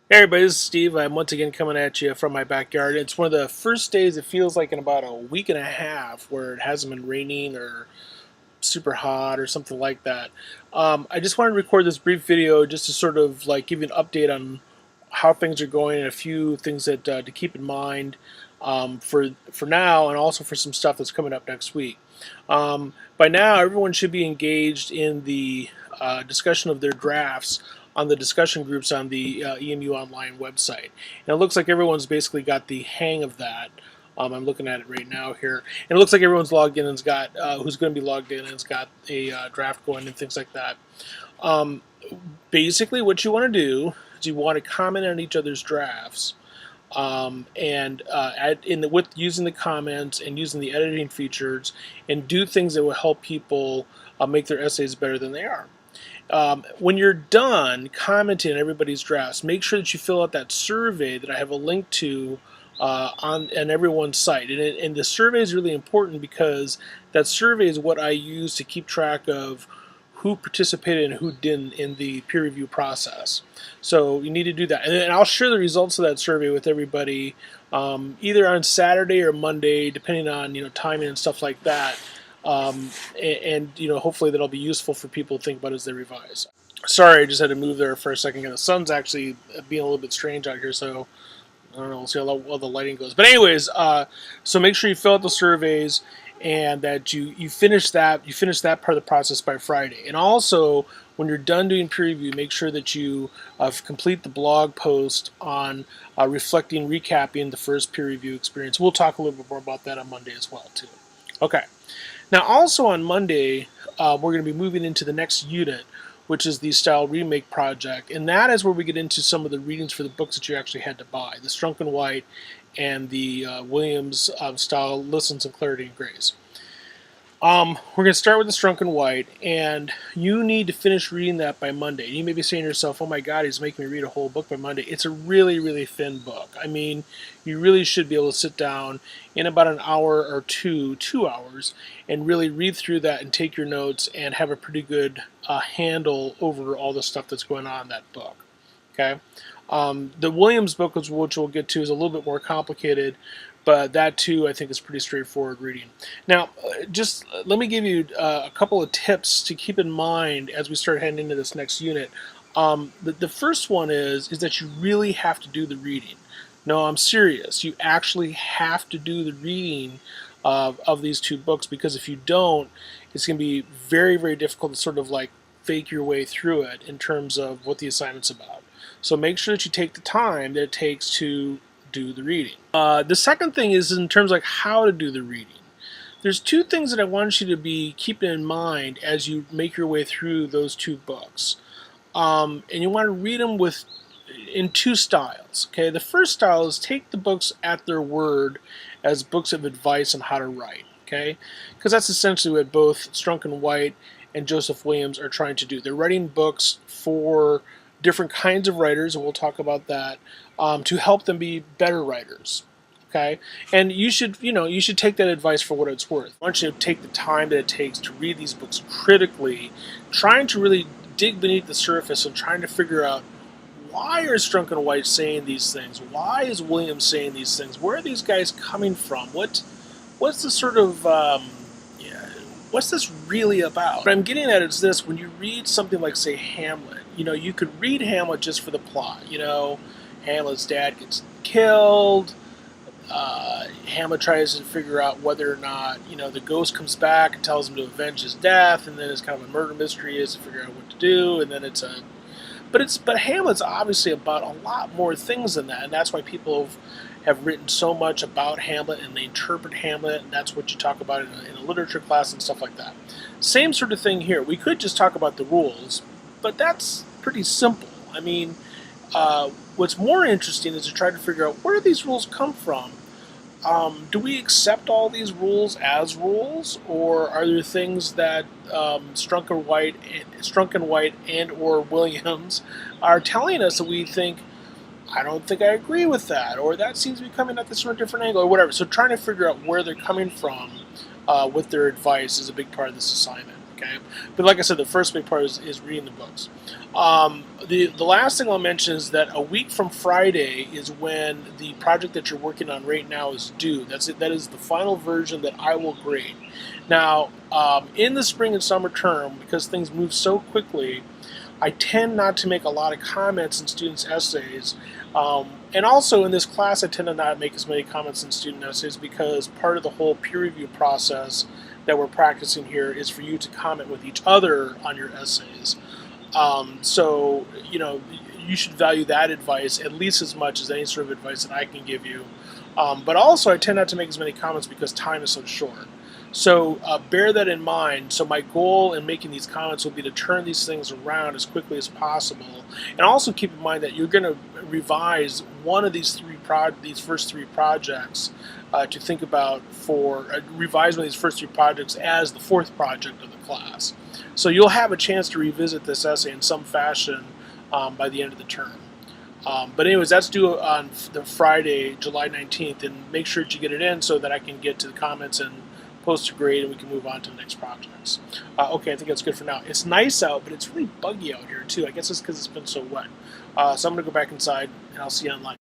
Hey everybody, this is Steve. I'm once again coming at you from my backyard. It's one of the first days it feels like in about a week and a half where it hasn't been raining or super hot or something like that. I just wanted to record this brief video just to sort of like give you an update on how things are going and a few things that to keep in mind for now and also for some stuff that's coming up next week. By now, everyone should be engaged in the discussion of their drafts on the discussion groups on the EMU Online website. And it looks like everyone's basically got the hang of that. I'm looking at it right now here, and it looks like everyone's logged in and's got who's going to be logged in and's got a draft going and things like that. Um, Basically, what you want to do is you want to comment on each other's drafts, and with using the comments and using the editing features, and do things that will help people make their essays better than they are. When you're done commenting on everybody's drafts, make sure that you fill out that survey that I have a link to on everyone's site. And the survey is really important because that survey is what I use to keep track of who participated and who didn't in the peer review process. So you need to do that. And I'll share the results of that survey with everybody either on Saturday or Monday, depending on timing and stuff like that. And hopefully that'll be useful for people to think about as they revise. Sorry, I just had to move there for a second. The sun's actually being a little bit strange out here, so I don't know. We'll see how well the lighting goes. But anyways, so make sure you fill out the surveys and that you finish that part of the process by Friday. And also, when you're done doing peer review, make sure that you complete the blog post on recapping the first peer review experience. We'll talk a little bit more about that on Monday as well too. Okay. Now, also on Monday, we're going to be moving into the next unit, which is the Style Remake project, and that is where we get into some of the readings for the books that you actually had to buy, the Strunk and White and the Williams Style Lessons in Clarity and Grace. We're going to start with the Strunk and White, and you need to finish reading that by Monday. You may be saying to yourself, oh my god, he's making me read a whole book by Monday. It's a really, really thin book. I mean, you really should be able to sit down in about an hour or 2 hours, and really read through that and take your notes and have a pretty good handle over all the stuff that's going on in that book. Okay? The Williams book, which we'll get to, is a little bit more complicated, but that too I think is pretty straightforward reading. Now, just let me give you a couple of tips to keep in mind as we start heading into this next unit. The first one is that you really have to do the reading. No, I'm serious. You actually have to do the reading of these two books, because if you don't, it's going to be very, very difficult to sort of like fake your way through it in terms of what the assignment's about. So make sure that you take the time that it takes to do the reading. The second thing is in terms of like how to do the reading. There's two things that I want you to be keeping in mind as you make your way through those two books. And you want to read them in two styles. Okay, the first style is take the books at their word as books of advice on how to write. Okay, because that's essentially what both Strunk and White and Joseph Williams are trying to do. They're writing books for different kinds of writers, and we'll talk about that, to help them be better writers. Okay, and you should take that advice for what it's worth. I want you to take the time that it takes to read these books critically, trying to really dig beneath the surface and trying to figure out, why are Strunk and White saying these things? Why is Williams saying these things? Where are these guys coming from? What's the sort of what's this really about? What I'm getting at is this: when you read something like, say, Hamlet, you could read Hamlet just for the plot. Hamlet's dad gets killed. Hamlet tries to figure out whether or not the ghost comes back and tells him to avenge his death, and then it's kind of a murder mystery is to figure out what to do, and then but Hamlet's obviously about a lot more things than that, and that's why people have written so much about Hamlet, and they interpret Hamlet, and that's what you talk about in a literature class and stuff like that. Same sort of thing here. We could just talk about the rules, but that's pretty simple. I mean, what's more interesting is to try to figure out, where do these rules come from? Do we accept all these rules as rules, or are there things that Strunk and White and or Williams are telling us that we think, I don't think I agree with that, or that seems to be coming at this from a different angle, or whatever. So trying to figure out where they're coming from with their advice is a big part of this assignment. Okay, but like I said, the first big part is reading the books. The last thing I'll mention is that a week from Friday is when the project that you're working on right now is due. That's it. That is the final version that I will grade. Now, in the spring and summer term, because things move so quickly, I tend not to make a lot of comments in students' essays. And also in this class, I tend to not make as many comments in student essays because part of the whole peer review process that we're practicing here is for you to comment with each other on your essays. So, you should value that advice at least as much as any sort of advice that I can give you. But also, I tend not to make as many comments because time is so short. So bear that in mind. So my goal in making these comments will be to turn these things around as quickly as possible, and also keep in mind that you're going to revise one of these first three projects to think about for revise one of these first three projects as the fourth project of the class. So you'll have a chance to revisit this essay in some fashion by the end of the term. But anyways, that's due on the Friday, July 19th, and make sure that you get it in so that I can get to the comments and post a grade and we can move on to the next projects. Okay, I think that's good for now. It's nice out, but it's really buggy out here too. I guess it's because it's been so wet. So I'm going to go back inside and I'll see you online.